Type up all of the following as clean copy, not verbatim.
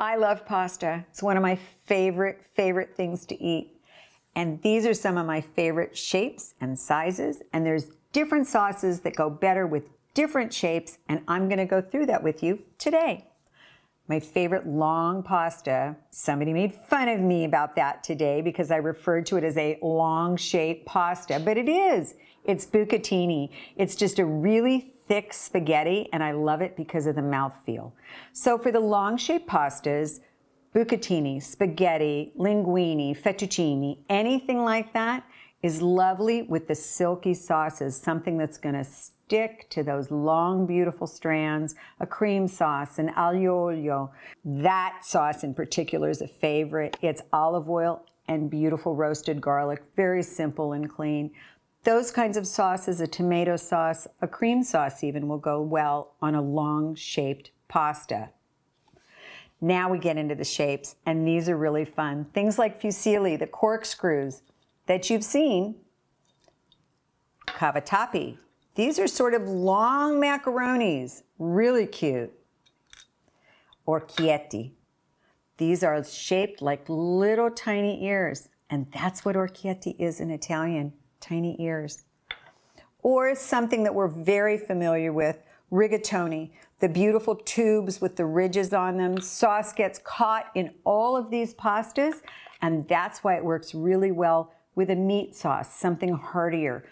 I love pasta. It's one of my favorite things to eat. And these are some of my favorite shapes and sizes. And there's different sauces that go better with different shapes. And I'm going to go through that with you today. My favorite long pasta, somebody made fun of me about that today because I referred to it as a long shaped pasta, but it is. It's bucatini. It's just a really thick spaghetti, and I love it because of the mouthfeel. So for the long shaped pastas, bucatini, spaghetti, linguini, fettuccine, anything like that is lovely with the silky sauces, something that's going to stick to those long, beautiful strands, a cream sauce, an aglio. That sauce in particular is a favorite. It's olive oil and beautiful roasted garlic, very simple and clean. Those kinds of sauces, a tomato sauce, a cream sauce even, will go well on a long-shaped pasta. Now we get into the shapes, and these are really fun. Things like fusilli, the corkscrews that you've seen. Cavatappi. These are sort of long macaronis, really cute. Orecchiette. These are shaped like little tiny ears, and that's what orecchiette is in Italian. Tiny ears. Or something that we're very familiar with, rigatoni, the beautiful tubes with the ridges on them. Sauce gets caught in all of these pastas, and that's why it works really well with a meat sauce, something heartier.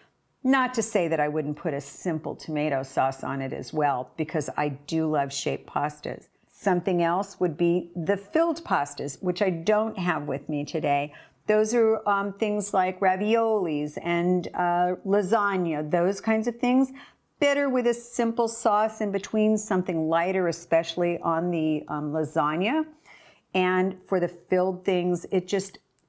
Not to say that I wouldn't put a simple tomato sauce on it as well, because I do love shaped pastas. Something else would be the filled pastas, which I don't have with me today. Those are things like raviolis and lasagna, those kinds of things. Better with a simple sauce in between, something lighter, especially on the lasagna. And for the filled things, if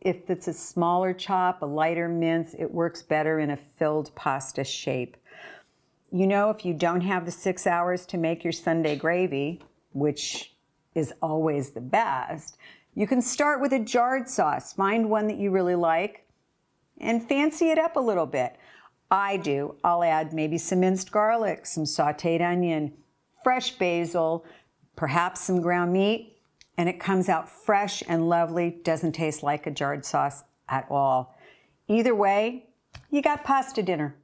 it's a smaller chop, a lighter mince, it works better in a filled pasta shape. You know, if you don't have the 6 hours to make your Sunday gravy, which is always the best, you can start with a jarred sauce. Find one that you really like and fancy it up a little bit. I do. I'll add maybe some minced garlic, some sauteed onion, fresh basil, perhaps some ground meat, and it comes out fresh and lovely. Doesn't taste like a jarred sauce at all. Either way, you got pasta dinner.